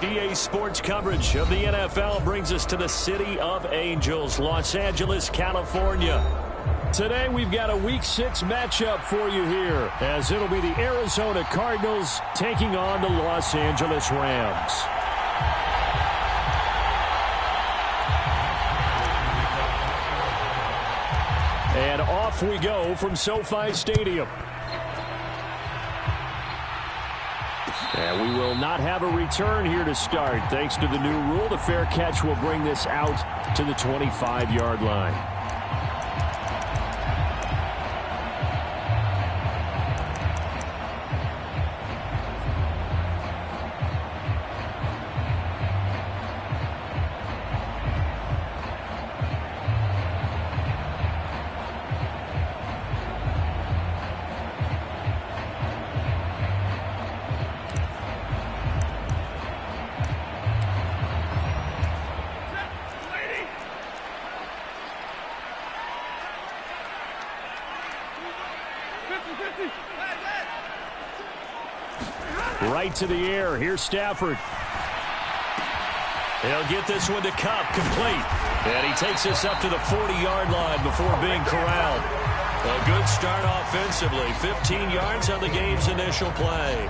EA Sports coverage of the NFL brings us to the City of Angels, Los Angeles, California. Today we've got a Week 6 matchup for you here, as it'll be the Arizona Cardinals taking on the Los Angeles Rams. And off we go from SoFi Stadium. And we will not have a return here to start. Thanks to the new rule, the fair catch will bring this out to the 25-yard line. Right to the air. Here's Stafford. He'll get this one to Kupp, complete. And he takes this up to the 40-yard line before being corralled. A good start offensively. 15 yards on the game's initial play.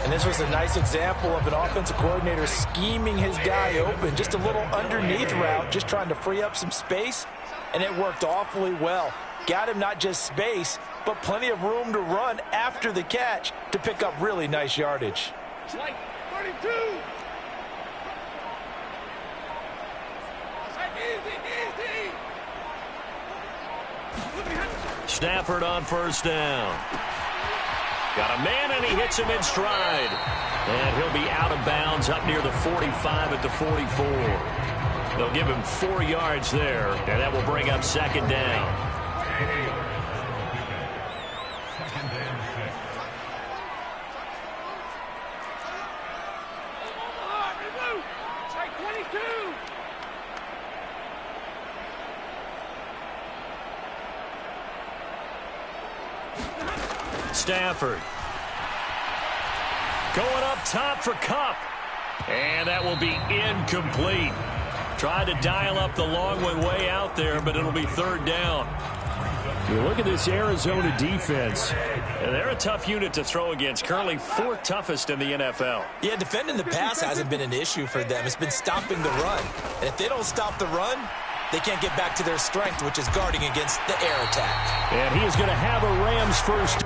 And this was a nice example of an offensive coordinator scheming his guy open. Just a little underneath route, just trying to free up some space. And it worked awfully well. Got him not just space, but plenty of room to run after the catch to pick up really nice yardage. 32. Stafford on first down. Got a man, and he hits him in stride. And he'll be out of bounds up near the 45 at the 44. They'll give him 4 yards there, and that will bring up second down. Stafford going up top for Kupp, and that will be incomplete. Tried to dial up the long one way out there, but it'll be third down. You look at this Arizona defense, and they're a tough unit to throw against, currently 4th toughest in the NFL. Yeah, defending the pass hasn't been an issue for them. It's been stopping the run. And if they don't stop the run, they can't get back to their strength, which is guarding against the air attack. And he is going to have a Rams first.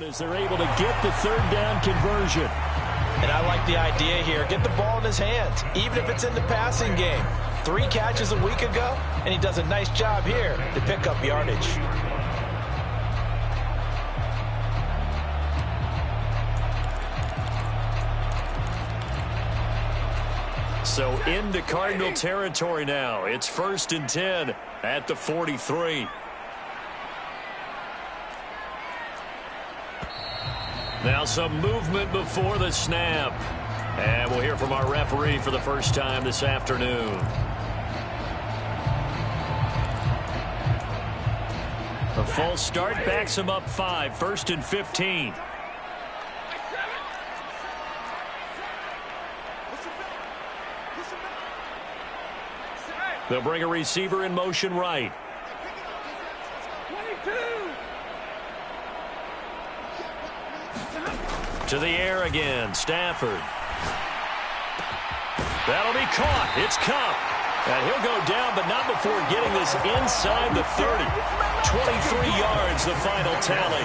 As they're able to get the third down conversion. And I like the idea here. Get the ball in his hands, even if it's in the passing game. 3 catches a week ago, and he does a nice job here to pick up yardage. So into Cardinal territory now. It's 1st and 10 at the 43. Now some movement before the snap. And we'll hear from our referee for the first time this afternoon. A false start backs him up 5. 1st and 15. They'll bring a receiver in motion right. 22. To the air again, Stafford. That'll be caught. It's Kupp. And he'll go down, but not before getting this inside the 30. 23 yards, the final tally.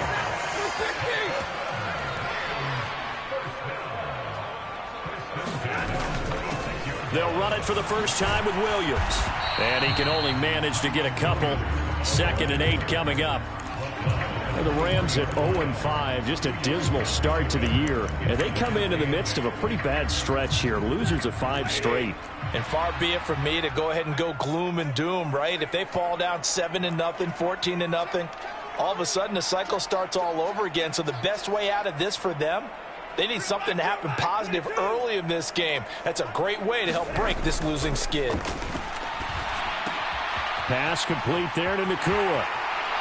They'll run it for the first time with Williams. And he can only manage to get a couple. 2nd and 8 coming up. And the Rams at 0-5, just a dismal start to the year. And they come in the midst of a pretty bad stretch here. Losers of 5 straight. And far be it from me to go ahead and go gloom and doom, right? If they fall down 7-0, 14-0, all of a sudden the cycle starts all over again. So the best way out of this for them, they need something to happen positive early in this game. That's a great way to help break this losing skid. Pass complete there to Nacua.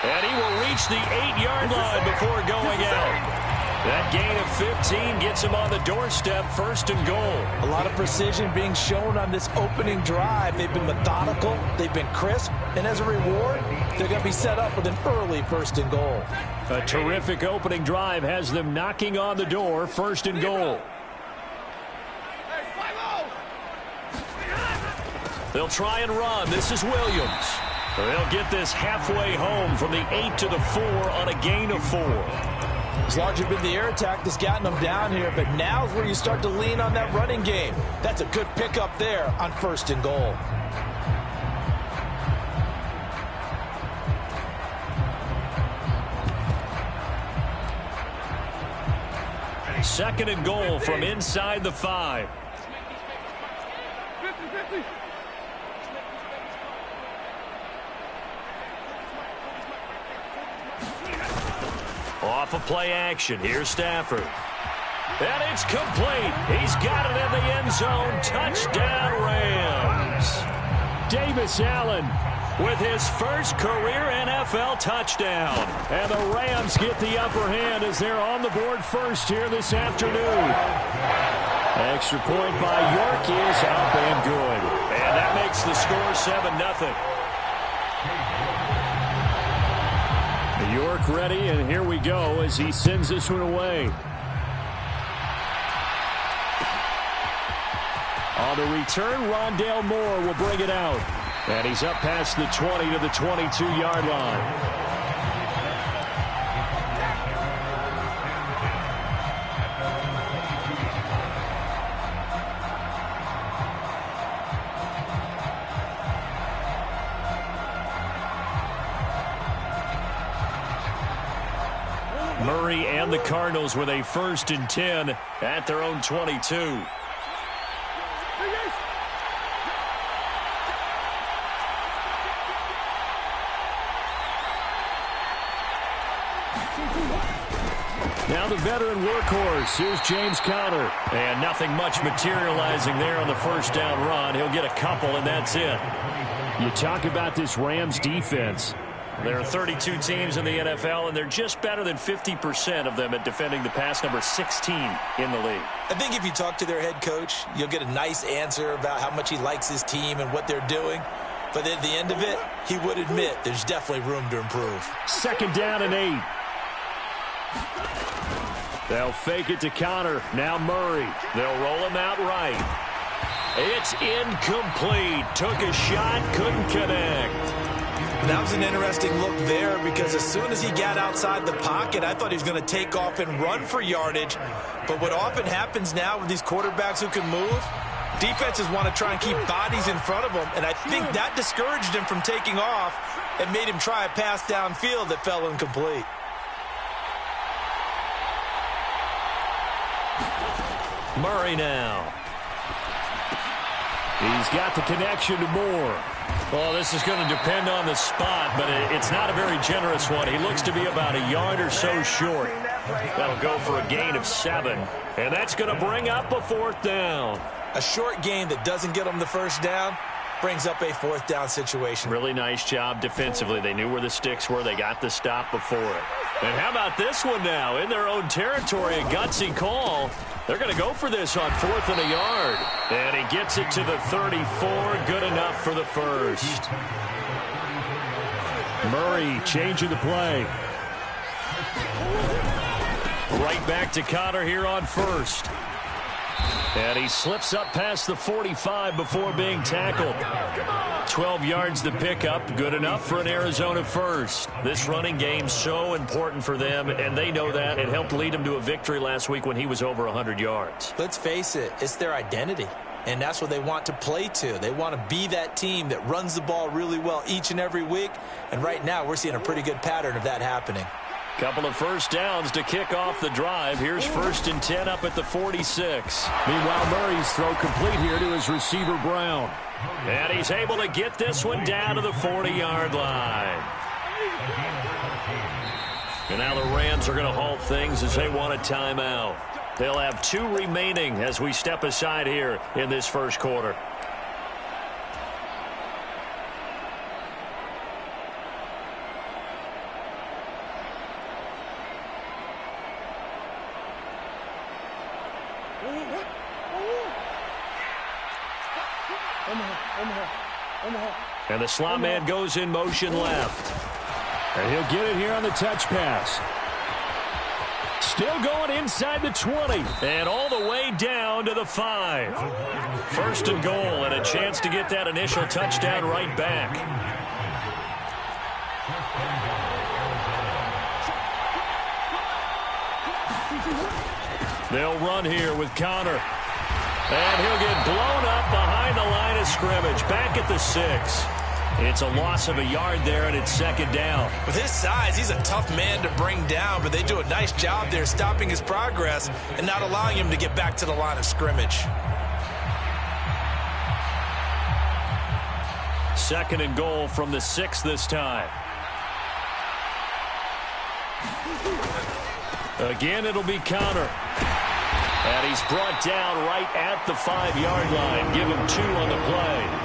And he will reach the 8-yard line before going out. That gain of 15 gets him on the doorstep, 1st and goal. A lot of precision being shown on this opening drive. They've been methodical, they've been crisp, and as a reward, they're going to be set up with an early 1st and goal. A terrific opening drive has them knocking on the door, 1st and goal. They'll try and run. This is Williams. They'll get this halfway home from the 8 to the 4 on a gain of 4. It's largely been the air attack that's gotten them down here, but now's where you start to lean on that running game. That's a good pickup there on 1st and goal. Second and goal from inside the 5. Off of play action. Here's Stafford. And it's complete. He's got it in the end zone. Touchdown, Rams. Davis Allen with his first career NFL touchdown. And the Rams get the upper hand as they're on the board first here this afternoon. Extra point by York is up and good. And that makes the score 7-0. York ready, and here we go as he sends this one away. On the return, Rondale Moore will bring it out. And he's up past the 20 to the 22-yard line. Murray and the Cardinals with a 1st and 10 at their own 22. Now the veteran workhorse. Here's James Conner. And nothing much materializing there on the 1st down run. He'll get a couple, and that's it. You talk about this Rams defense. There are 32 teams in the NFL, and they're just better than 50% of them at defending the pass, number 16 in the league. I think if you talk to their head coach, you'll get a nice answer about how much he likes his team and what they're doing. But at the end of it, he would admit there's definitely room to improve. 2nd down and 8. They'll fake it to Conner. Now Murray. They'll roll him out right. It's incomplete. Took a shot, couldn't connect. That was an interesting look there because as soon as he got outside the pocket, I thought he was going to take off and run for yardage. But what often happens now with these quarterbacks who can move, defenses want to try and keep bodies in front of them. And I think that discouraged him from taking off and made him try a pass downfield that fell incomplete. Murray now. He's got the connection to Moore. Well, this is going to depend on the spot, but it's not a very generous one. He looks to be about a yard or so short. That'll go for a gain of 7, and that's going to bring up a 4th down. A short gain that doesn't get them the 1st down brings up a 4th down situation. Really nice job defensively. They knew where the sticks were. They got the stop before it. And how about this one now? In their own territory, a gutsy call. They're going to go for this on 4th and a yard. And he gets it to the 34. Good enough for the 1st. Murray changing the play. Right back to Conner here on 1st. And he slips up past the 45 before being tackled. 12 yards to pick up. Good enough for an Arizona first. This running game so important for them, and they know that. It helped lead them to a victory last week when he was over 100 yards. Let's face it, it's their identity. And that's what they want to play to. They want to be that team that runs the ball really well each and every week. And right now, we're seeing a pretty good pattern of that happening. Couple of first downs to kick off the drive. Here's 1st and 10 up at the 46. Meanwhile, Murray's throw complete here to his receiver, Brown. And he's able to get this one down to the 40-yard line. And now the Rams are going to halt things as they want a timeout. They'll have 2 remaining as we step aside here in this first quarter. And the slot man goes in motion left. And he'll get it here on the touch pass. Still going inside the 20. And all the way down to the 5. 1st and goal, and a chance to get that initial touchdown right back. They'll run here with Connor. And he'll get blown up behind the line of scrimmage. Back at the 6. It's a loss of a yard there, and it's 2nd down. With his size, he's a tough man to bring down, but they do a nice job there stopping his progress and not allowing him to get back to the line of scrimmage. 2nd and goal from the 6 this time. Again, it'll be Connor. And he's brought down right at the 5-yard line. Give him 2 on the play.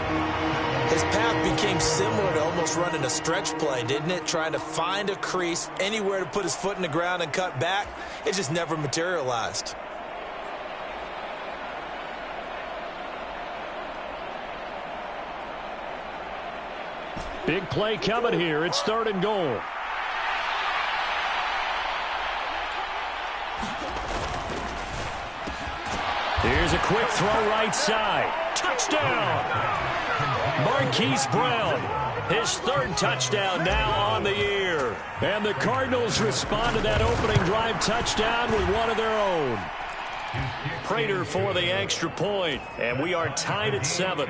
His path became similar to almost running a stretch play, didn't it? Trying to find a crease, anywhere to put his foot in the ground and cut back. It just never materialized. Big play coming here. It's 3rd and goal. Here's a quick throw right side. Touchdown! Marquise Brown, his 3rd touchdown now on the year. And the Cardinals respond to that opening drive touchdown with one of their own. Prater for the extra point, and we are tied at 7.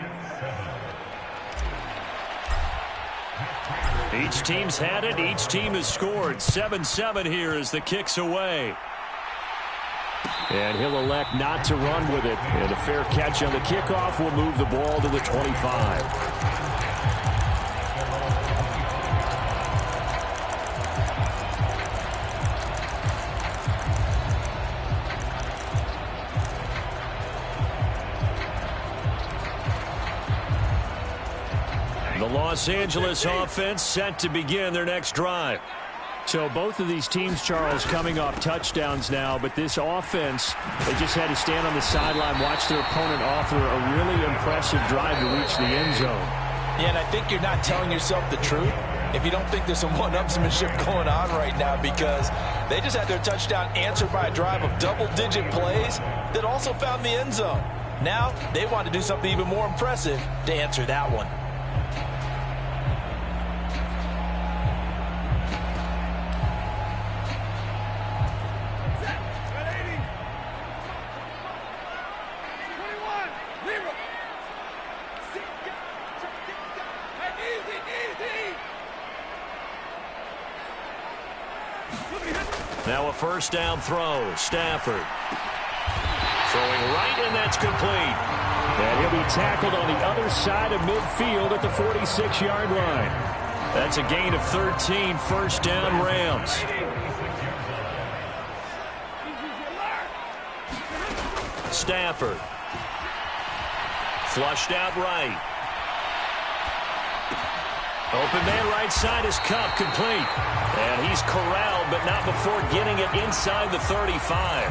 Each team's had it. Each team has scored. 7-7 here as the kick's away. And he'll elect not to run with it. And a fair catch on the kickoff will move the ball to the 25. The Los Angeles offense set to begin their next drive. So both of these teams, Charles, coming off touchdowns now, but this offense, they just had to stand on the sideline, watch their opponent offer a really impressive drive to reach the end zone. Yeah, and I think you're not telling yourself the truth if you don't think there's some one-upsmanship going on right now, because they just had their touchdown answered by a drive of double-digit plays that also found the end zone. Now they want to do something even more impressive to answer that one. Now a first down throw. Stafford throwing right, and that's complete. And he'll be tackled on the other side of midfield at the 46-yard line. That's a gain of 13. First down, Rams. Stafford flushed out right. Open man right side is Kupp, complete. And he's corralled, but not before getting it inside the 35.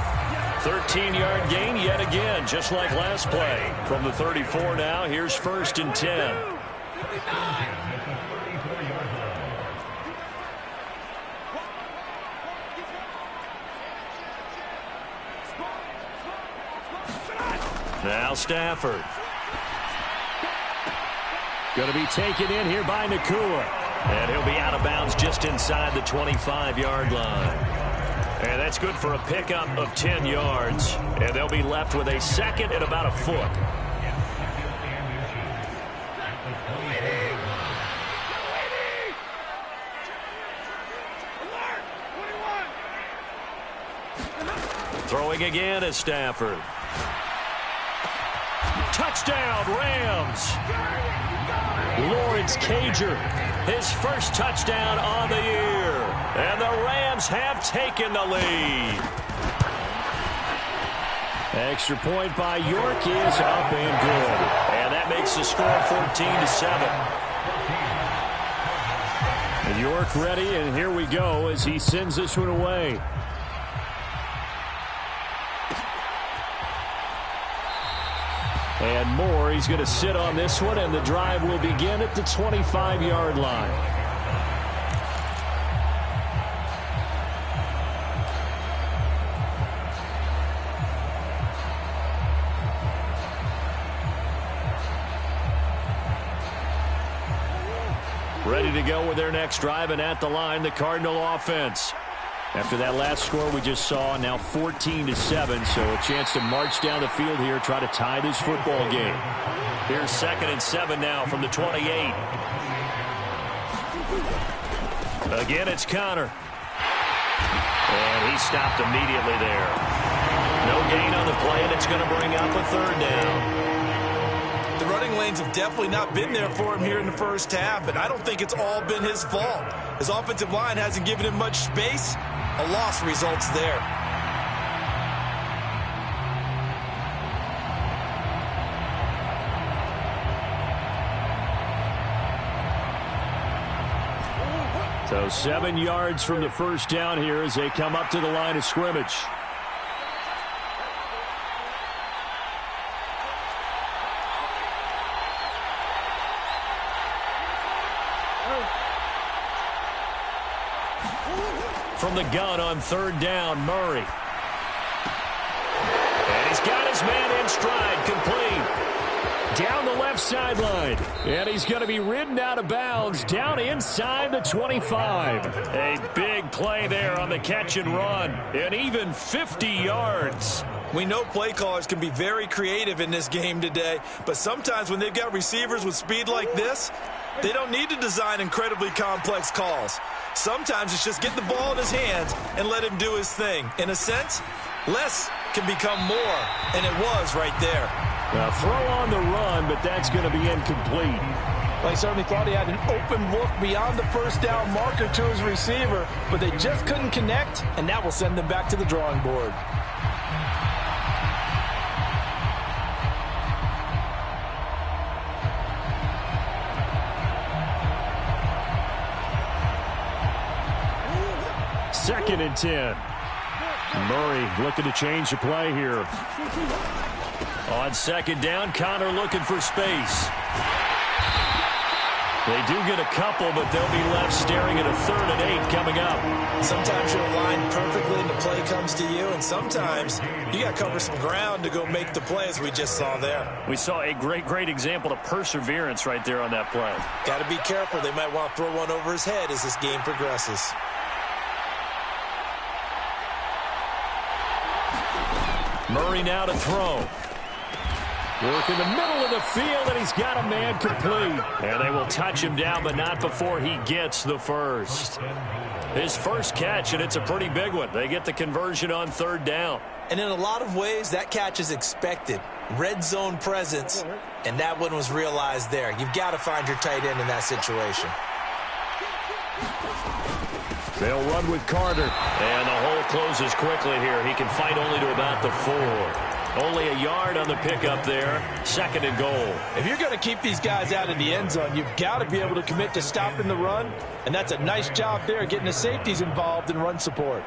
13-yard gain yet again, just like last play. From the 34 now, here's 1st and 10. Now Stafford. Going to be taken in here by Nacua. And he'll be out of bounds just inside the 25-yard line. And that's good for a pickup of 10 yards. And they'll be left with a second and about a foot. Throwing again is Stafford. Touchdown, Rams. Lawrence Cager, his first touchdown on the year. And the Rams have taken the lead. Extra point by York is up and good. And that makes the score 14-7. York ready, and here we go as he sends this one away. And Moore, he's going to sit on this one, and the drive will begin at the 25-yard line. Ready to go with their next drive, and at the line, the Cardinal offense. After that last score we just saw, now 14-7, so a chance to march down the field here, try to tie this football game. Here's 2nd and 7 now from the 28. Again, it's Connor. And he stopped immediately there. No gain on the play, and it's going to bring up a 3rd down. The running lanes have definitely not been there for him here in the first half, and I don't think it's all been his fault. His offensive line hasn't given him much space. A loss results there. So 7 yards from the first down here as they come up to the line of scrimmage. From the gun on 3rd down, Murray. And he's got his man in stride, complete. Down the left sideline. And he's going to be ridden out of bounds down inside the 25. A big play there on the catch and run. And even 50 yards. We know play callers can be very creative in this game today, but sometimes when they've got receivers with speed like this, they don't need to design incredibly complex calls. Sometimes it's just get the ball in his hands and let him do his thing. In a sense, less can become more, and it was right there. Now throw on the run, but that's going to be incomplete. Well, he certainly thought he had an open look beyond the first down marker to his receiver, but they just couldn't connect, and that will send them back to the drawing board. Second and 10. Murray looking to change the play here. On 2nd down, Connor looking for space. They do get a couple, but they'll be left staring at a 3rd and 8 coming up. Sometimes you're aligned perfectly and the play comes to you, and sometimes you got to cover some ground to go make the play, as we just saw there. We saw a great example of perseverance right there on that play. Got to be careful. They might want to throw one over his head as this game progresses. Murray now to throw. Work in the middle of the field, and he's got a man complete. And they will touch him down, but not before he gets the first. His first catch, and it's a pretty big one. They get the conversion on 3rd down. And in a lot of ways, that catch is expected. Red zone presence, and that one was realized there. You've got to find your tight end in that situation. They'll run with Carter. And the hole closes quickly here. He can fight only to about the 4. Only a yard on the pickup there. 2nd and goal. If you're going to keep these guys out of the end zone, you've got to be able to commit to stopping the run. And that's a nice job there, getting the safeties involved in run support.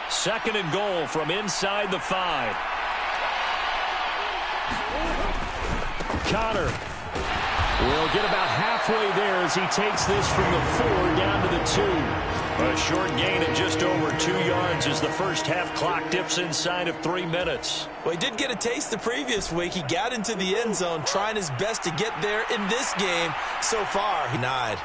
2nd and goal from inside the 5. Connor will get about halfway there as he takes this from the 4 down to the 2. A short gain of just over 2 yards as the first half clock dips inside of 3 minutes. Well, he did get a taste the previous week. He got into the end zone, trying his best to get there in this game. So far, he denied.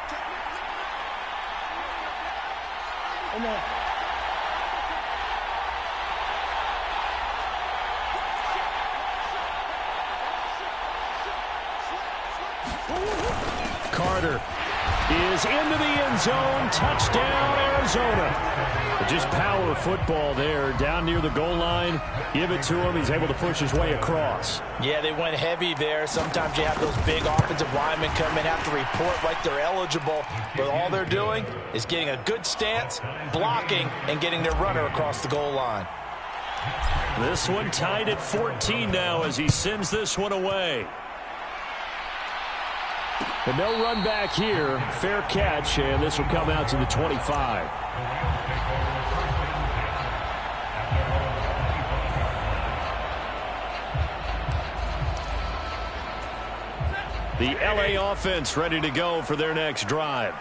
Carter is into the end zone. Touchdown, Arizona. Just power football there down near the goal line. Give it to him. He's able to push his way across. Yeah, they went heavy there. Sometimes you have those big offensive linemen come in, have to report like they're eligible. But all they're doing is getting a good stance, blocking, and getting their runner across the goal line. This one tied at 14 now as he sends this one away. And no run back here. Fair catch, and this will come out to the 25. The LA offense ready to go for their next drive.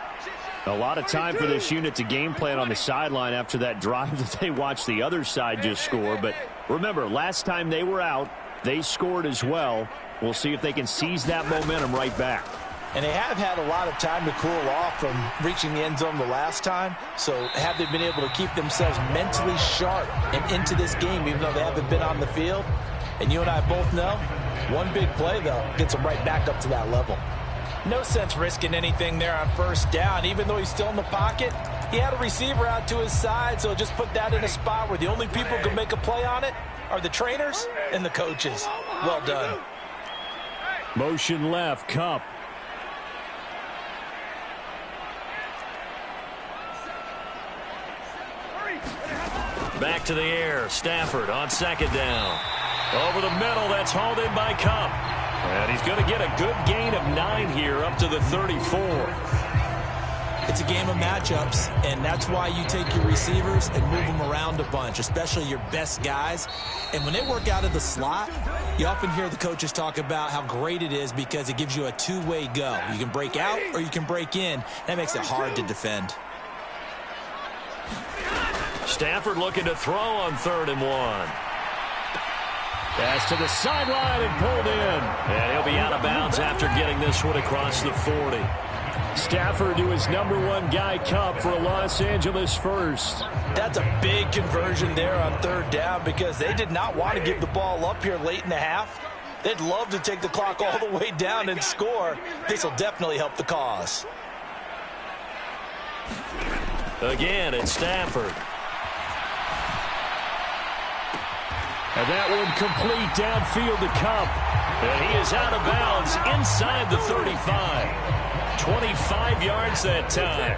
A lot of time for this unit to game plan on the sideline after that drive that they watched the other side just score. But remember, last time they were out, they scored as well. We'll see if they can seize that momentum right back. And they have had a lot of time to cool off from reaching the end zone the last time. So have they been able to keep themselves mentally sharp and into this game, even though they haven't been on the field? And you and I both know, one big play, though, gets them right back up to that level. No sense risking anything there on first down. Even though he's still in the pocket, he had a receiver out to his side, so just put that in a spot where the only people who can make a play on it are the trainers and the coaches. Well done. Motion left, Kupp. Back to the air. Stafford on second down. Over the middle. That's hauled in by Kupp. And he's going to get a good gain of 9 here up to the 34. It's a game of matchups, and that's why you take your receivers and move them around a bunch, especially your best guys. And when they work out of the slot, you often hear the coaches talk about how great it is because it gives you a two-way go. You can break out or you can break in. That makes it hard to defend. Stafford looking to throw on 3rd and 1. Pass to the sideline and pulled in. And he'll be out of bounds after getting this one across the 40. Stafford to his #1 guy, Kupp, for a Los Angeles first. That's a big conversion there on 3rd down because they did not want to give the ball up here late in the half. They'd love to take the clock all the way down and score. This will definitely help the cause. Again, it's Stafford. And that one complete downfield to Kupp. And he is out of bounds inside the 35. 25 yards that time.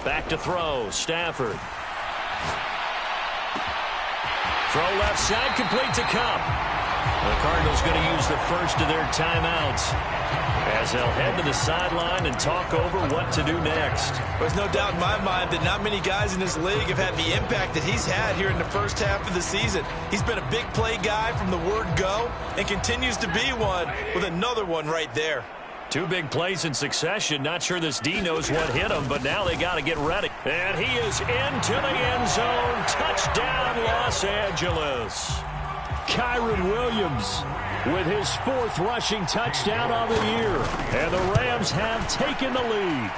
Back to throw, Stafford. Throw left side, complete to Kupp. The Cardinals going to use the first of their timeouts as they'll head to the sideline and talk over what to do next. There's no doubt in my mind that not many guys in this league have had the impact that he's had here in the first half of the season. He's been a big play guy from the word go and continues to be one with another one right there. 2 big plays in succession. Not sure this D knows what hit him, but now they got to get ready. And he is into the end zone. Touchdown, Los Angeles. Kyren Williams with his 4th rushing touchdown on the year. And the Rams have taken the lead.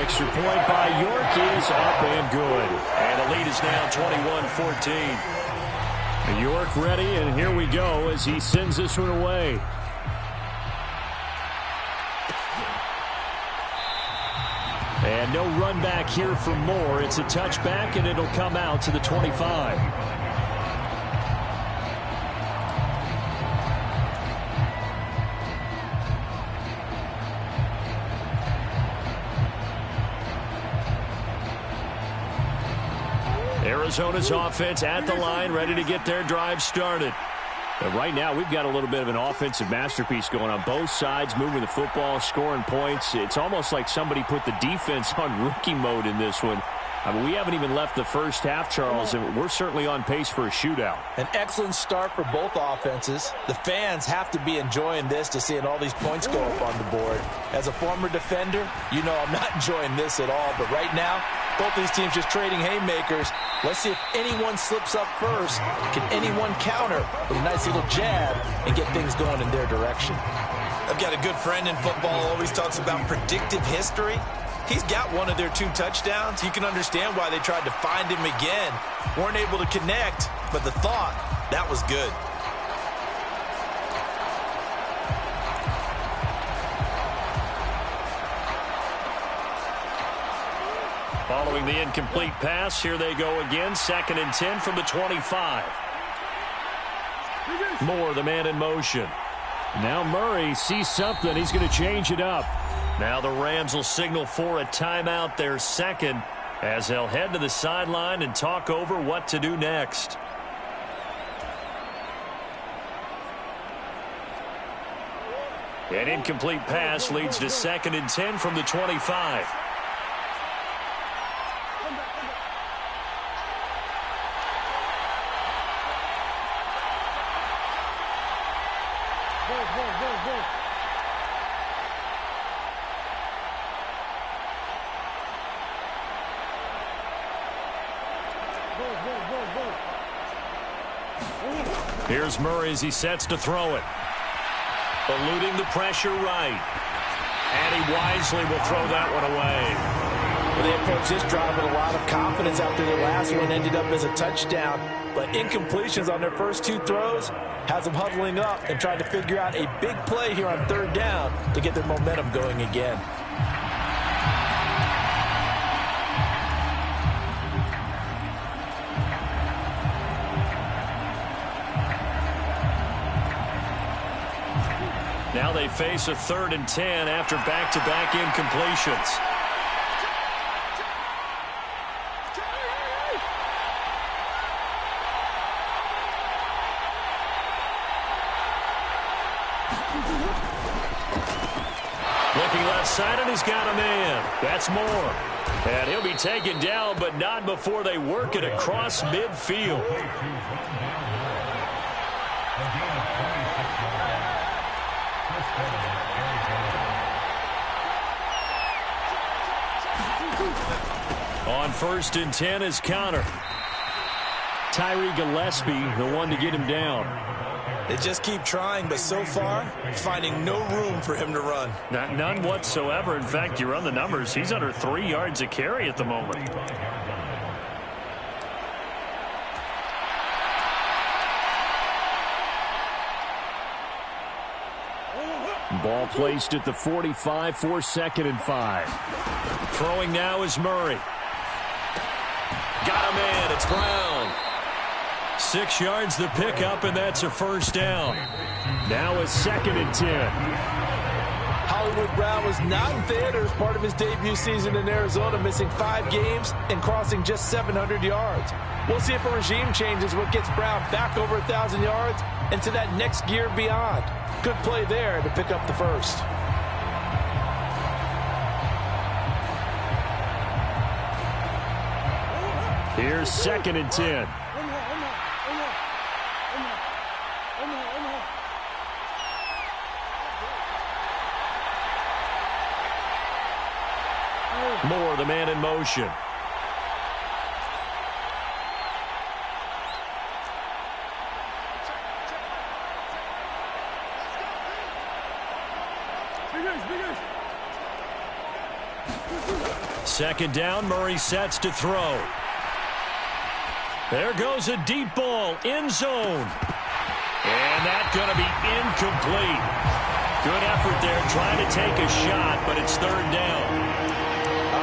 Extra point by York is up and good. And the lead is now 21-14. York ready, and here we go as he sends this one away. And no run back here for Moore. It's a touchback, and it'll come out to the 25. Arizona's offense at the line, ready to get their drive started. And right now, we've got a little bit of an offensive masterpiece going on both sides, moving the football, scoring points. It's almost like somebody put the defense on rookie mode in this one. I mean, we haven't even left the first half, Charles, and we're certainly on pace for a shootout. An excellent start for both offenses. The fans have to be enjoying this to seeing all these points go up on the board. As a former defender, you know I'm not enjoying this at all. But right now, both these teams just trading haymakers. Let's see if anyone slips up first. Can anyone counter with a nice little jab and get things going in their direction? I've got a good friend in football who always talks about predictive history. He's got one of their 2 touchdowns. You can understand why they tried to find him again. Weren't able to connect, but the thought, that was good. Following the incomplete pass, here they go again. 2nd and 10 from the 25. Moore, the man in motion. Now Murray sees something. He's going to change it up. Now the Rams will signal for a timeout, their second, as they'll head to the sideline and talk over what to do next. An incomplete pass leads to 2nd and 10 from the 25. Here's Murray as he sets to throw it. Eluding the pressure right. And he wisely will throw that one away. Well, they approached this drive with a lot of confidence after their last one ended up as a touchdown. But incompletions on their first 2 throws has them huddling up and trying to figure out a big play here on 3rd down to get their momentum going again. Now they face a 3rd and 10 after back-to-back incompletions. Looking left side, and he's got a man. That's Moore. And he'll be taken down, but not before they work it across midfield. On 1st and 10 is counter. Tyree Gillespie, the one to get him down. They just keep trying, but so far, finding no room for him to run. None whatsoever. In fact, you run the numbers. He's under 3 yards a carry at the moment. Ball placed at the 45 for 2nd and 5. Throwing now is Murray. Got a man. It's Brown. 6 yards the pickup, and that's a 1st down. Now a 2nd and 10. Hollywood Brown was not in theater as part of his debut season in Arizona, missing 5 games and crossing just 700 yards. We'll see if a regime change is what gets Brown back over 1,000 yards and to that next gear beyond. Good play there to pick up the 1st. Here's 2nd and 10. Moore, the man in motion. Second down, Murray sets to throw. There goes a deep ball, end zone. And that's going to be incomplete. Good effort there, trying to take a shot, but it's 3rd down.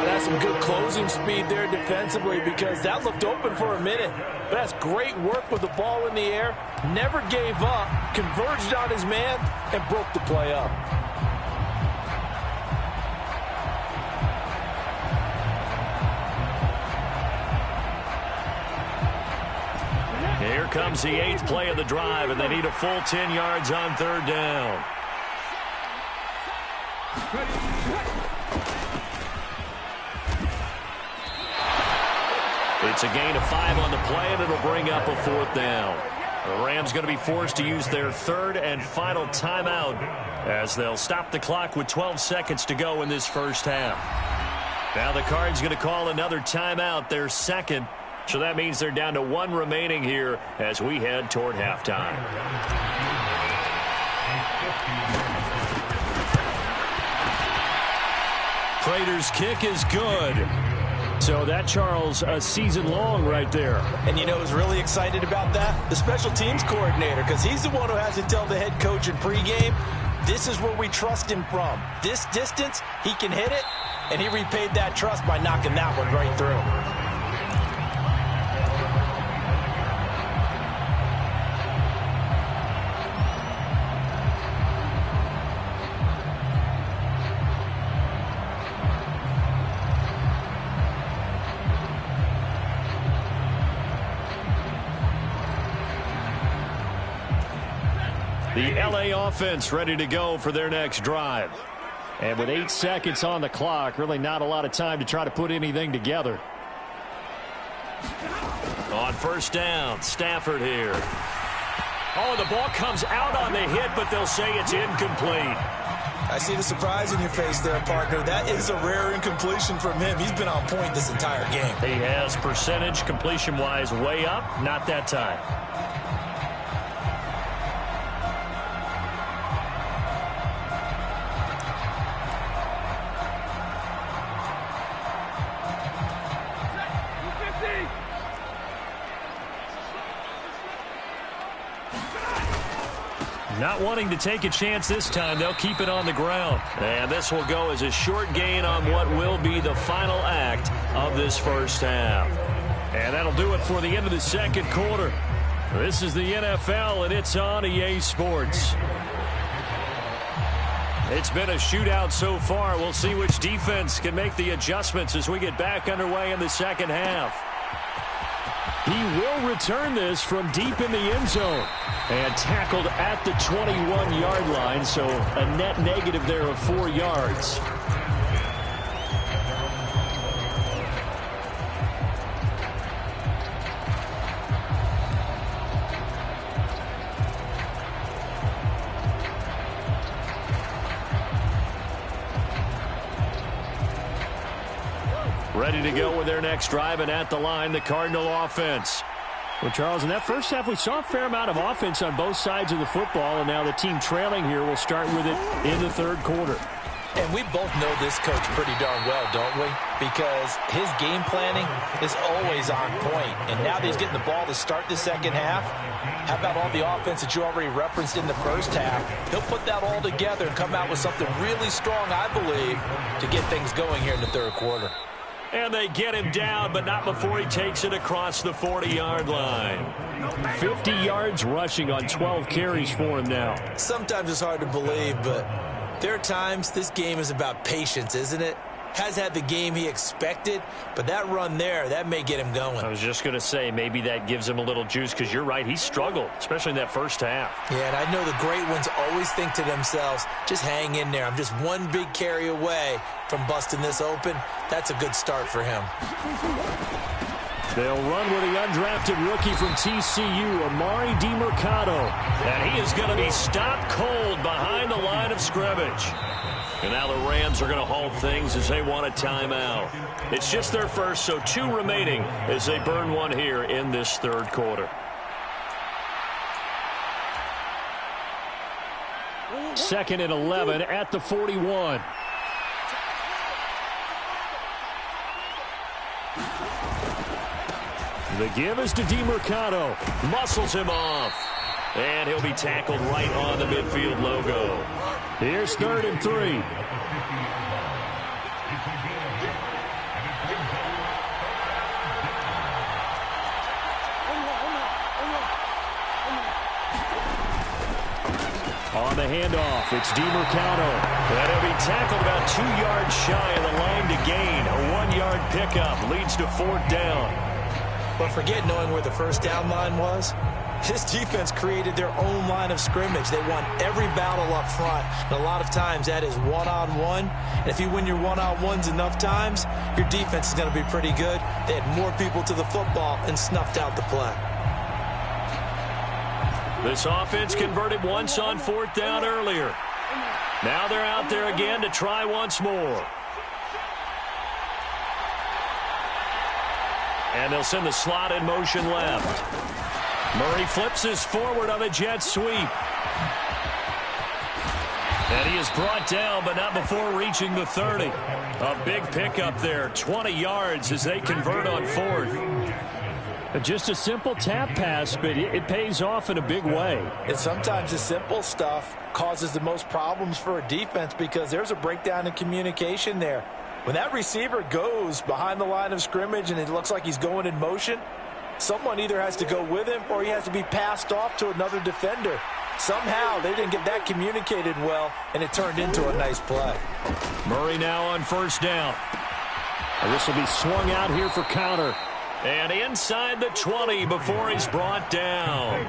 That's some good closing speed there defensively because that looked open for a minute. But that's great work with the ball in the air. Never gave up, converged on his man, and broke the play up. Here comes the 8th play of the drive, and they need a full 10 yards on 3rd down. It's a gain of 5 on the play, and it'll bring up a 4th down. The Rams going to be forced to use their 3rd and final timeout as they'll stop the clock with 12 seconds to go in this first half. Now the Cards going to call another timeout, their 2nd. So that means they're down to 1 remaining here as we head toward halftime. Prater's kick is good. So that, Charles, a season long right there. And you know who's really excited about that? The special teams coordinator, because he's the one who has to tell the head coach in pregame, this is where we trust him from. This distance, he can hit it, and he repaid that trust by knocking that one right through. The LA offense ready to go for their next drive. And with 8 seconds on the clock, really not a lot of time to try to put anything together. On 1st down, Stafford here. Oh, the ball comes out on the hit, but they'll say it's incomplete. I see the surprise in your face there, partner. That is a rare incompletion from him. He's been on point this entire game. He has percentage completion-wise way up, not that time. Not wanting to take a chance this time, they'll keep it on the ground. And this will go as a short gain on what will be the final act of this first half. And that'll do it for the end of the 2nd quarter. This is the NFL, and it's on EA Sports. It's been a shootout so far. We'll see which defense can make the adjustments as we get back underway in the 2nd half. He will return this from deep in the end zone. And tackled at the 21-yard line, so a net negative there of 4 yards. Ready to go with their next drive, and at the line, the Cardinal offense. Well, Charles, in that first half, we saw a fair amount of offense on both sides of the football, and now the team trailing here will start with it in the 3rd quarter. And we both know this coach pretty darn well, don't we? Because his game planning is always on point. And now that he's getting the ball to start the 2nd half, how about all the offense that you already referenced in the first half? He'll put that all together and come out with something really strong, I believe, to get things going here in the 3rd quarter. And they get him down, but not before he takes it across the 40-yard line. 50 yards rushing on 12 carries for him now. Sometimes it's hard to believe, but there are times this game is about patience, isn't it? Has had the game he expected, but that run there, that may get him going. I was just going to say, maybe that gives him a little juice, because you're right, he struggled, especially in that first half. Yeah, and I know the great ones always think to themselves, just hang in there. I'm just one big carry away from busting this open. That's a good start for him. They'll run with the undrafted rookie from TCU, Amari DiMercato. And he is going to be stopped cold behind the line of scrimmage. And now the Rams are going to halt things as they want a timeout. It's just their first, so 2 remaining as they burn one here in this 3rd quarter. Second and 11 at the 41. The give is to DiMercato. Muscles him off. And he'll be tackled right on the midfield logo. Here's 3rd and 3. On the handoff, it's DiMercato. And he'll be tackled about 2 yards shy of the line to gain. A 1-yard pickup leads to 4th down. But forget knowing where the first down line was. This defense created their own line of scrimmage. They won every battle up front. And a lot of times that is one-on-one. And if you win your one-on-ones enough times, your defense is going to be pretty good. They had more people to the football and snuffed out the play. This offense converted once on fourth down earlier. Now they're out there again to try once more. And they'll send the slot in motion left. Murray flips his forward on a jet sweep. And he is brought down, but not before reaching the 30. A big pickup there, 20 yards as they convert on fourth. Just a simple tap pass, but it pays off in a big way. And sometimes the simple stuff causes the most problems for a defense because there's a breakdown in communication there. When that receiver goes behind the line of scrimmage and it looks like he's going in motion, someone either has to go with him or he has to be passed off to another defender. Somehow they didn't get that communicated well, and it turned into a nice play. Murray now on first down. And this will be swung out here for counter. And inside the 20 before he's brought down.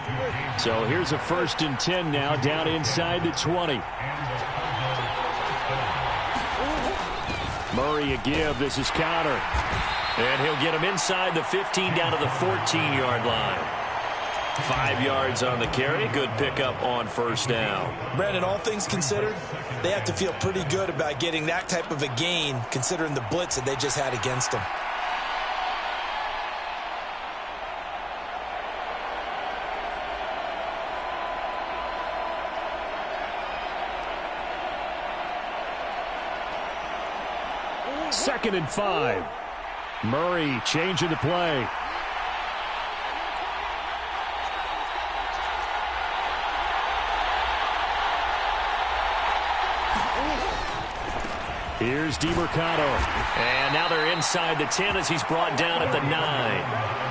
So here's a 1st and 10 now, down inside the 20. Murray a give. This is counter. And he'll get him inside the 15 down to the 14-yard line. 5 yards on the carry. Good pickup on first down. Brandon, all things considered, they have to feel pretty good about getting that type of a gain considering the blitz that they just had against them. Second and 5. Murray changing the play. Here's DeMercado. And now they're inside the 10 as he's brought down at the 9.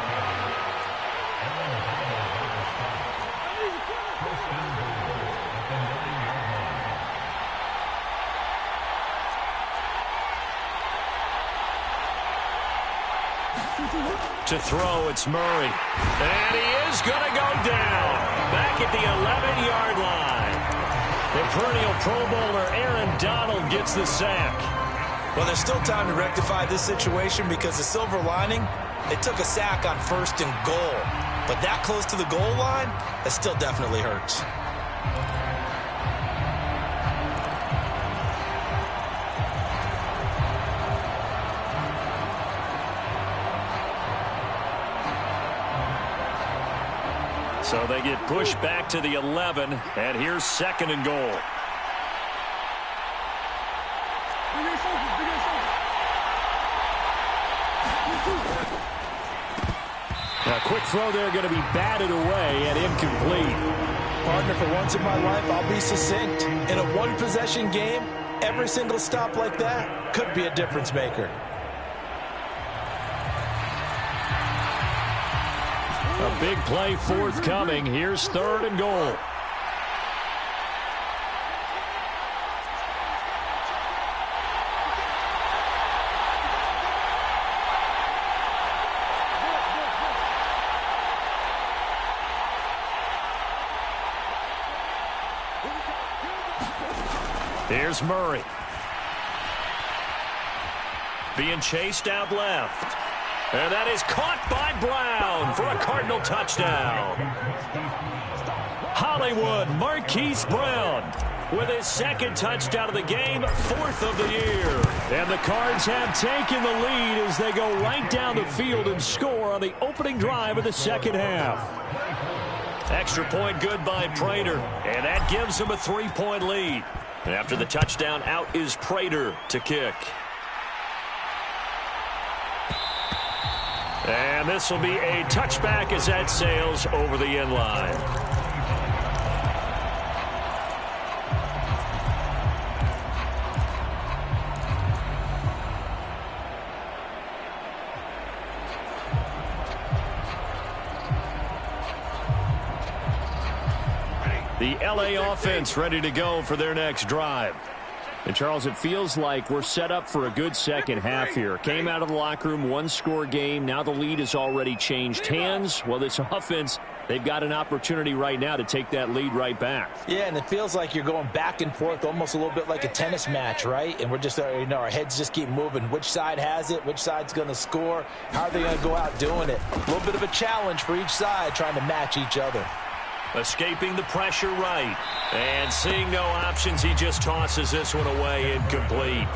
To throw, it's Murray. And he is going to go down. Back at the 11-yard line. The perennial Pro Bowler Aaron Donald gets the sack. Well, there's still time to rectify this situation because the silver lining, they took a sack on 1st and goal. But that close to the goal line, that still definitely hurts. So they get pushed back to the 11, and here's 2nd and goal. A quick throw there going to be batted away and incomplete. Partner, for once in my life, I'll be succinct. In a one-possession game, every single stop like that could be a difference maker. A big play forthcoming. Here's 3rd and goal. Here's Murray. Being chased out left. And that is caught by Brown for a Cardinal touchdown. Hollywood Marquise Brown with his 2nd touchdown of the game, 4th of the year. And the Cards have taken the lead as they go right down the field and score on the opening drive of the 2nd half. Extra point good by Prater, and that gives them a 3-point lead. And after the touchdown, out is Prater to kick. And this will be a touchback as that sails over the end line. The LA offense ready to go for their next drive. And, Charles, it feels like we're set up for a good second half here. Came out of the locker room, one-score game. Now the lead has already changed hands. Well, this offense, they've got an opportunity right now to take that lead right back. Yeah, and it feels like you're going back and forth almost a little bit like a tennis match, right? And we're just, our heads just keep moving. Which side has it? Which side's going to score? How are they going to go out doing it? A little bit of a challenge for each side trying to match each other. Escaping the pressure right. And seeing no options, he just tosses this one away, incomplete.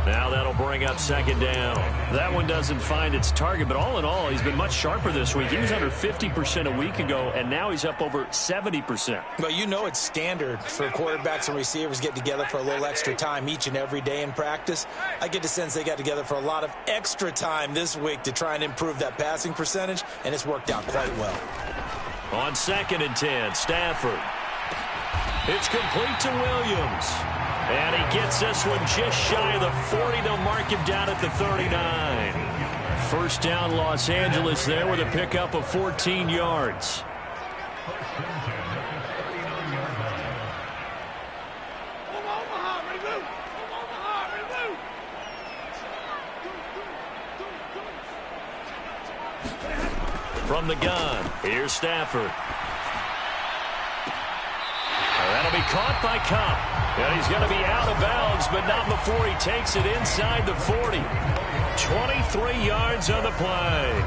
Now that'll bring up second down. That one doesn't find its target, but all in all, he's been much sharper this week. He was under 50% a week ago, and now he's up over 70%. Well, you know it's standard for quarterbacks and receivers get together for a little extra time each and every day in practice. I get the sense they got together for a lot of extra time this week to try and improve that passing percentage, and it's worked out quite well. On 2nd and 10, Stafford. It's complete to Williams. And he gets this one just shy of the 40. They'll mark him down at the 39. First down, Los Angeles there with a pickup of 14 yards. From the gun, here's Stafford. That'll be caught by Kupp. And he's going to be out of bounds, but not before he takes it inside the 40. 23 yards on the play.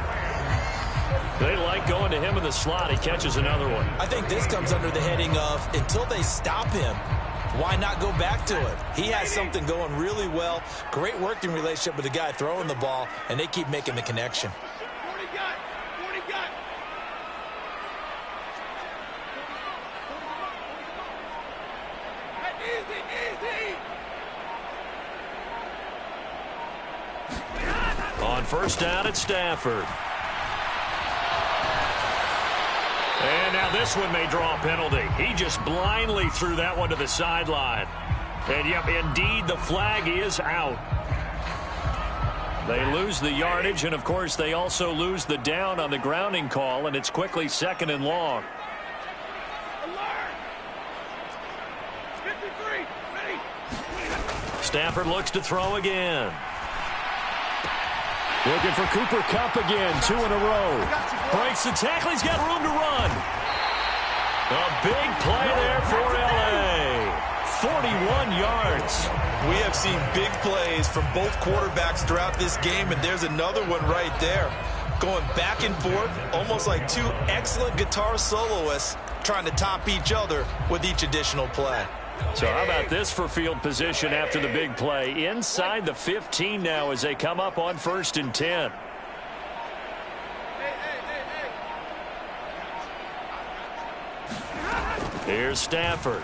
They like going to him in the slot. He catches another one. I think this comes under the heading of until they stop him, why not go back to it? He has something going really well. Great working relationship with the guy throwing the ball, and they keep making the connection. On first down at Stafford. And now this one may draw a penalty. He just blindly threw that one to the sideline. And, yep, indeed, the flag is out. They lose the yardage, and, of course, they also lose the down on the grounding call, and it's quickly 2nd and long. Stafford looks to throw again. Looking for Cooper Kupp again, 2 in a row. Breaks the tackle, he's got room to run. A big play there for L.A. 41 yards. We have seen big plays from both quarterbacks throughout this game, and there's another one right there. Going back and forth, almost like two excellent guitar soloists trying to top each other with each additional play. So how about this for field position after the big play? Inside the 15 now as they come up on 1st and 10. Here's Stafford.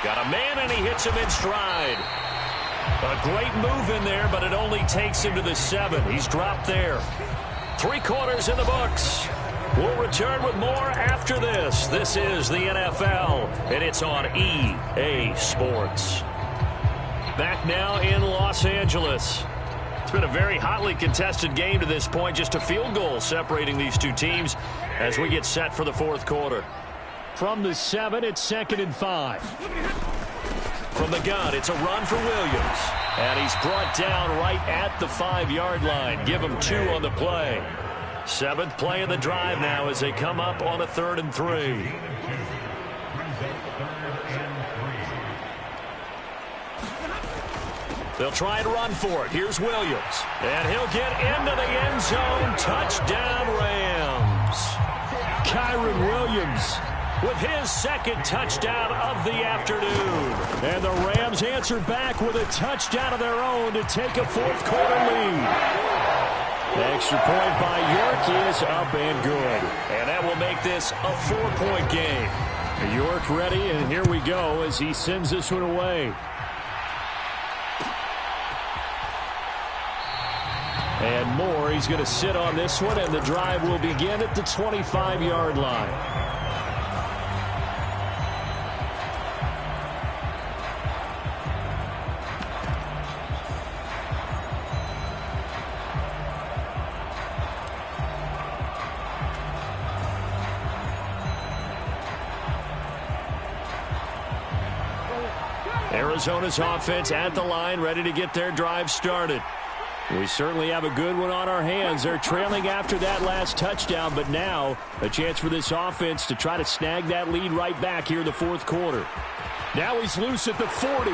Got a man, and he hits him in stride. A great move in there, but it only takes him to the 7. He's dropped there. 3 quarters in the books. We'll return with more after this. This is the NFL, and it's on EA Sports. Back now in Los Angeles. It's been a very hotly contested game to this point. Just a field goal separating these two teams as we get set for the 4th quarter. From the 7, it's 2nd and 5. From the gun, it's a run for Williams. And he's brought down right at the 5-yard line. Give him 2 on the play. 7th play of the drive now as they come up on a 3rd and 3. They'll try and run for it. Here's Williams. And he'll get into the end zone. Touchdown, Rams. Kyren Williams with his 2nd touchdown of the afternoon. And the Rams answer back with a touchdown of their own to take a 4th quarter lead. The extra point by York is up and good. And that will make this a 4-point game. York ready, and here we go as he sends this one away. And more, he's going to sit on this one, and the drive will begin at the 25-yard line. Arizona's offense at the line, ready to get their drive started. We certainly have a good one on our hands. They're trailing after that last touchdown, but now a chance for this offense to try to snag that lead right back here in the fourth quarter. Now he's loose at the 40,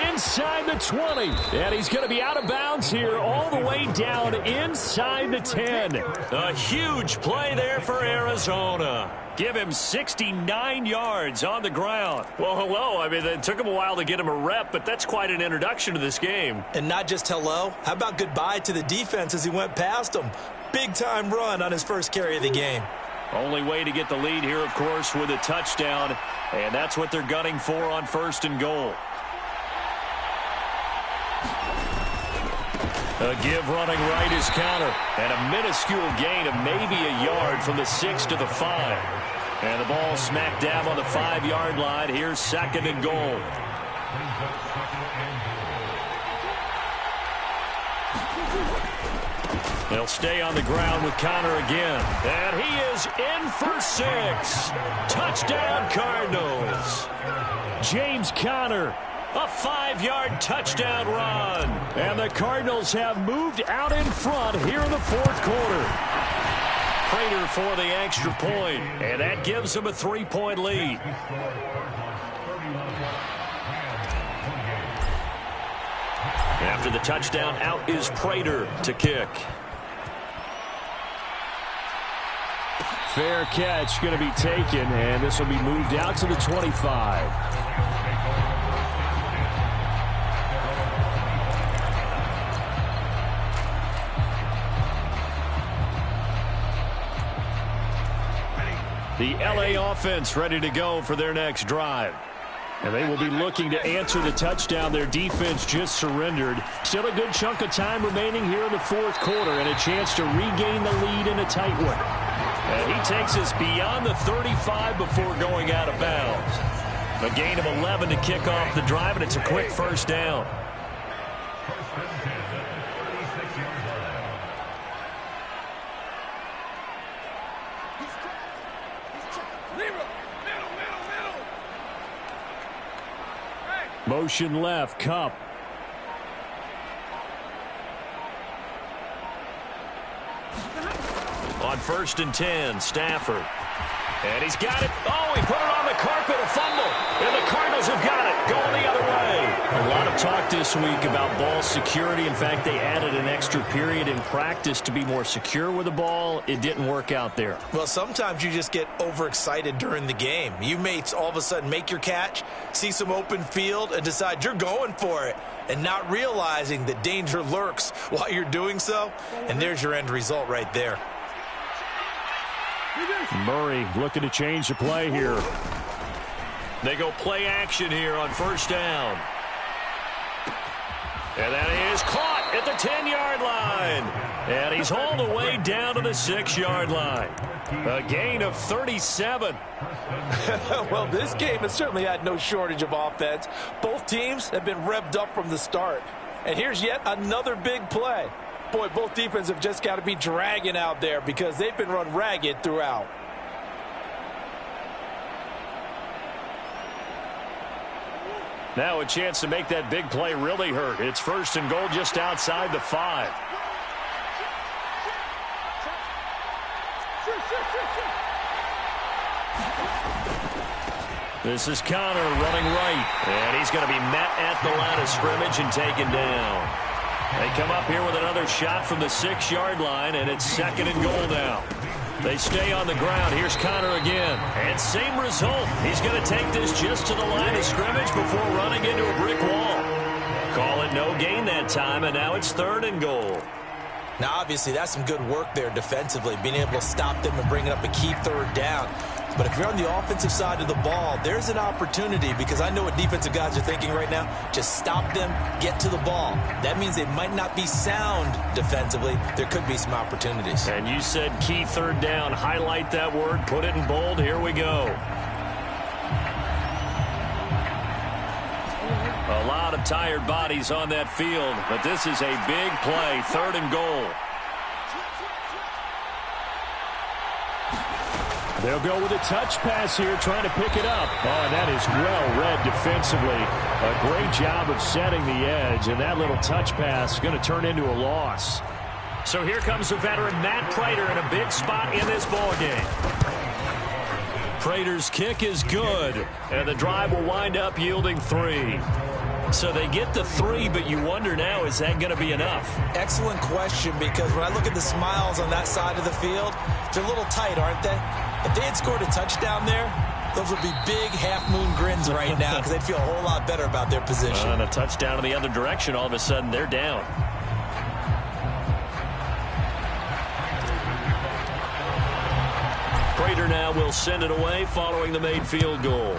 inside the 20, and he's going to be out of bounds here all the way down inside the 10. A huge play there for Arizona. Give him 69 yards on the ground. Well, hello. I mean, it took him a while to get him a rep, but that's quite an introduction to this game. And not just hello. How about goodbye to the defense as he went past him? Big-time run on his first carry of the game. Only way to get the lead here, of course, with a touchdown, and that's what they're gunning for on 1st and goal. A give running right is counter, and a minuscule gain of maybe a yard from the 6 to the 5. And the ball smack dab on the 5-yard line. Here's 2nd and goal. They'll stay on the ground with Conner again. And he is in for 6. Touchdown, Cardinals. James Conner, a 5-yard touchdown run. And the Cardinals have moved out in front here in the fourth quarter. Prater for the extra point, and that gives them a 3-point lead. After the touchdown, out is Prater to kick. Fair catch going to be taken, and this will be moved out to the 25. The LA offense ready to go for their next drive. And they will be looking to answer the touchdown their defense just surrendered. Still a good chunk of time remaining here in the fourth quarter and a chance to regain the lead in a tight one. And he takes us beyond the 35 before going out of bounds. A gain of 11 to kick off the drive, and it's a quick first down. Motion left, Kupp. On 1st and 10, Stafford. And he's got it. Oh, he put it on the carpet, a fumble. And the Cardinals have got it, going the other way. A lot of talk this week about ball security. In fact, they added an extra period in practice to be more secure with the ball. It didn't work out there. Well, sometimes you just get overexcited during the game. You may all of a sudden make your catch, see some open field, and decide you're going for it, and not realizing that danger lurks while you're doing so. And there's your end result right there. Murray looking to change the play here. They go play action here on 1st down. And that is caught at the 10-yard line. And he's hauled away down to the 6-yard line. A gain of 37. Well, this game has certainly had no shortage of offense. Both teams have been revved up from the start. And here's yet another big play. Boy, both defenses have just got to be dragging out there because they've been run ragged throughout. Now a chance to make that big play really hurt. It's 1st and goal just outside the 5. This is Conner running right. And he's going to be met at the line of scrimmage and taken down. They come up here with another shot from the 6-yard line, and it's 2nd and goal now. They stay on the ground. Here's Conner again. And same result. He's going to take this just to the line of scrimmage before running into a brick wall. Call it no gain that time, and now it's 3rd and goal. Now, obviously, that's some good work there defensively, being able to stop them and bring up a key 3rd down. But if you're on the offensive side of the ball, there's an opportunity, because I know what defensive guys are thinking right now. Just stop them, get to the ball. That means they might not be sound defensively. There could be some opportunities. And you said key 3rd down. Highlight that word. Put it in bold. Here we go. A lot of tired bodies on that field, but this is a big play. 3rd and goal. They'll go with a touch pass here, trying to pick it up. Oh, and that is well read defensively. A great job of setting the edge, and that little touch pass is going to turn into a loss. So here comes the veteran Matt Prater in a big spot in this ballgame. Prater's kick is good, and the drive will wind up yielding 3. So they get the 3, but you wonder now, is that going to be enough? Excellent question, because when I look at the smiles on that side of the field, they're a little tight, aren't they? If they had scored a touchdown there, those would be big half-moon grins right now because they'd feel a whole lot better about their position. And a touchdown in the other direction, all of a sudden they're down. Prater now will send it away following the made field goal.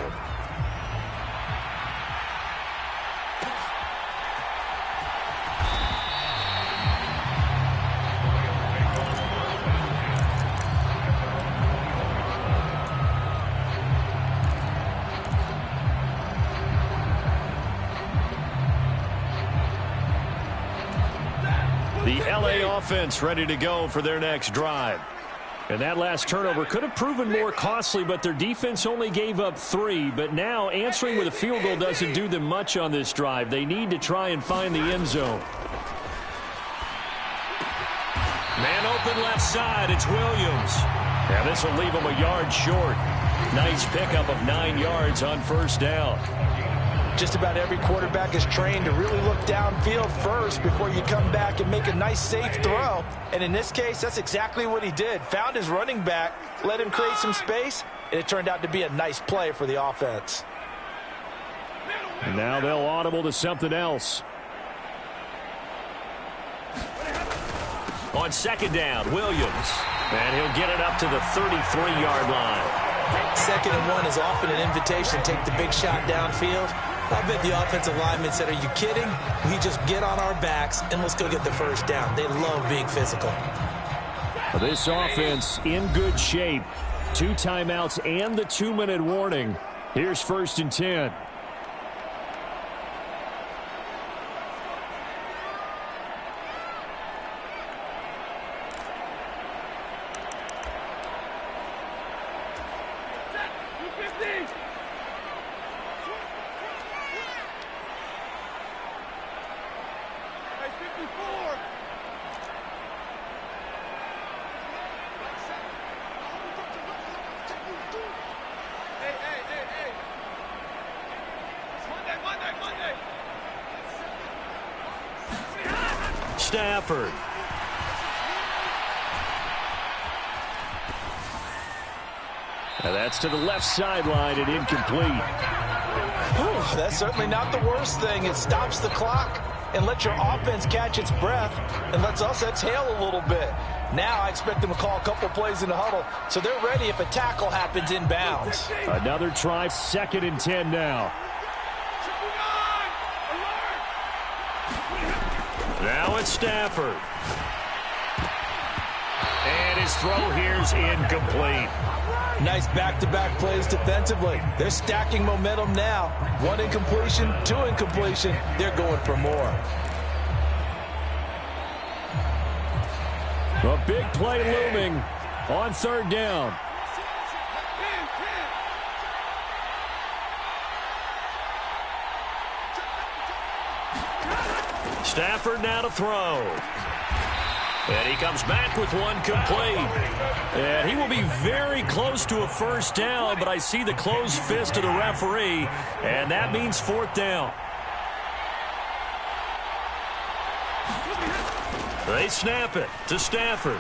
The LA offense ready to go for their next drive. And that last turnover could have proven more costly, but their defense only gave up 3. But now answering with a field goal doesn't do them much on this drive. They need to try and find the end zone. Man open left side, it's Williams. And this will leave him a yard short. Nice pickup of 9 yards on first down. Just about every quarterback is trained to really look downfield first before you come back and make a nice, safe throw. And in this case, that's exactly what he did. Found his running back, let him create some space, and it turned out to be a nice play for the offense. And now they'll audible to something else. On second down, Williams. And he'll get it up to the 33-yard line. 2nd and 1 is often an invitation to take the big shot downfield. I bet the offensive lineman said, are you kidding? We just get on our backs and let's go get the first down. They love being physical. This offense in good shape. 2 timeouts and the 2-minute warning. Here's 1st and 10. Stafford. Now that's to the left sideline and incomplete. Whew, that's certainly not the worst thing. It stops the clock and lets your offense catch its breath and lets us exhale a little bit. Now I expect them to call a couple plays in the huddle, so they're ready if a tackle happens inbounds. Another try, 2nd and 10 now. Now it's Stafford. And his throw here's incomplete. Nice back-to-back plays defensively. They're stacking momentum now. 1 incompletion, 2 incompletion. They're going for more. A big play looming on 3rd down. Stafford now to throw. And he comes back with 1 complete. And he will be very close to a first down, but I see the closed fist of the referee, and that means 4th down. They snap it to Stafford.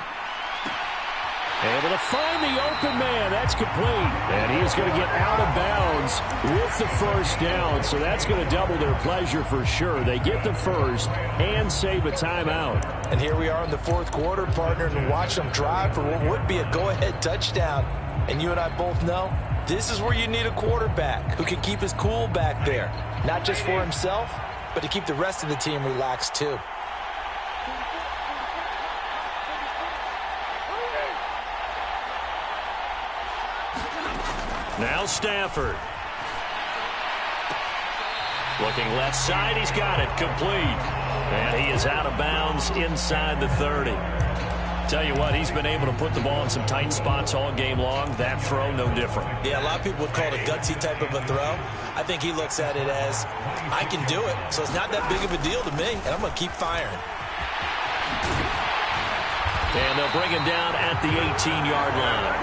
Able to find the open man. That's complete. And he is going to get out of bounds with the first down. So that's going to double their pleasure for sure. They get the first and save a timeout. And here we are in the 4th quarter, partner, and watch them drive for what would be a go-ahead touchdown. And you and I both know this is where you need a quarterback who can keep his cool back there. Not just for himself, but to keep the rest of the team relaxed too. Now Stafford. Looking left side, he's got it complete. And he is out of bounds inside the 30. Tell you what, he's been able to put the ball in some tight spots all game long. That throw, no different. Yeah, a lot of people would call it a gutsy type of a throw. I think he looks at it as, I can do it, so it's not that big of a deal to me, and I'm going to keep firing. And they'll bring him down at the 18-yard line.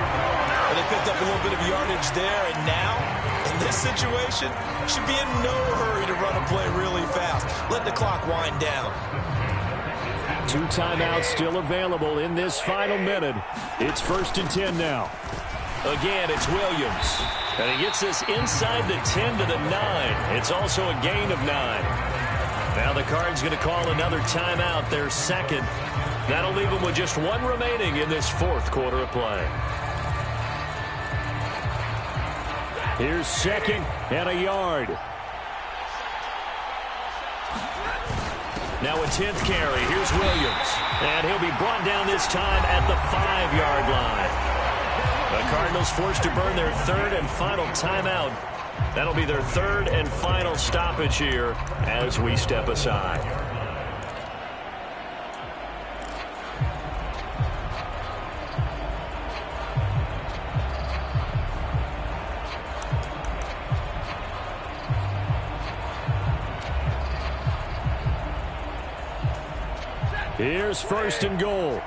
Well, they picked up a little bit of yardage there, and now, in this situation, should be in no hurry to run a play really fast. Let the clock wind down. 2 timeouts still available in this final minute. It's 1st and 10 now. Again, it's Williams. And he gets this inside the 10 to the 9. It's also a gain of 9. Now the Cards going to call another timeout, their second. That'll leave them with just 1 remaining in this 4th quarter of play. Here's 2nd and a yard. Now a 10th carry. Here's Williams. And he'll be brought down this time at the 5-yard line. The Cardinals forced to burn their 3rd and final timeout. That'll be their 3rd and final stoppage here as we step aside. Here's 1st and goal.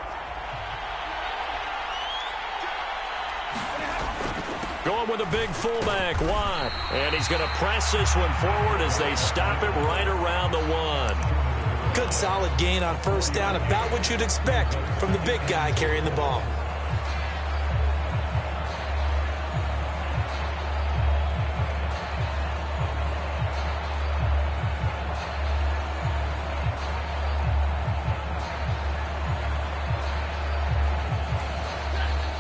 Going with a big fullback, Watt. And he's going to press this one forward as they stop it right around the 1. Good solid gain on 1st down, about what you'd expect from the big guy carrying the ball.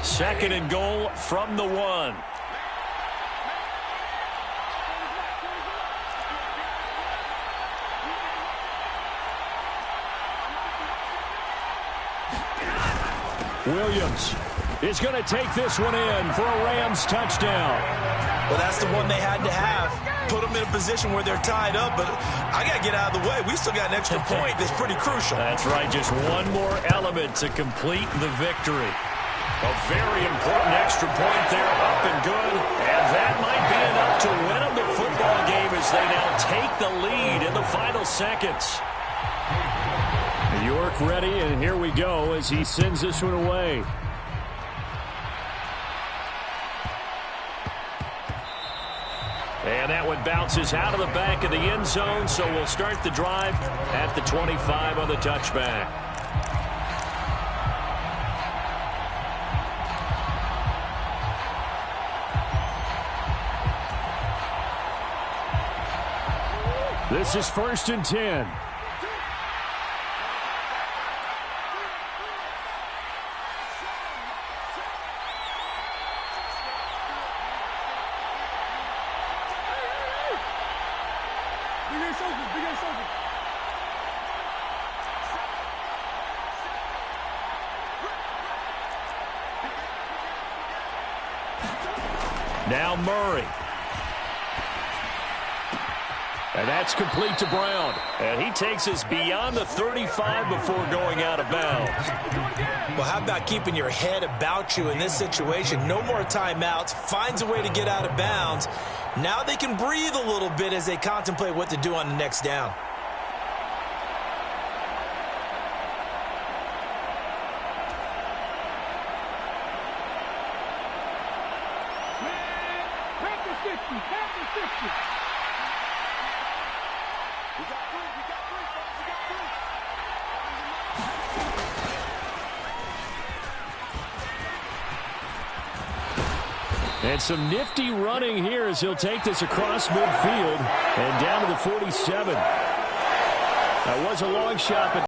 Second and goal from the 1. Williams is going to take this one in for a Rams touchdown. Well, that's the one they had to have. Put them in a position where they're tied up, but I got to get out of the way. We still got an extra point that's pretty crucial. That's right, just one more element to complete the victory. A very important extra point there, up and good. And that might be enough to win them the football game as they now take the lead in the final seconds. York ready, and here we go as he sends this one away. And that one bounces out of the back of the end zone, so we'll start the drive at the 25 on the touchback. This is 1st and 10. Now Murray. And that's complete to Brown. And he takes us beyond the 35 before going out of bounds. Well, how about keeping your head about you in this situation? No more timeouts. Finds a way to get out of bounds. Now they can breathe a little bit as they contemplate what to do on the next down. And some nifty running here as he'll take this across midfield and down to the 47. That was a long shot, but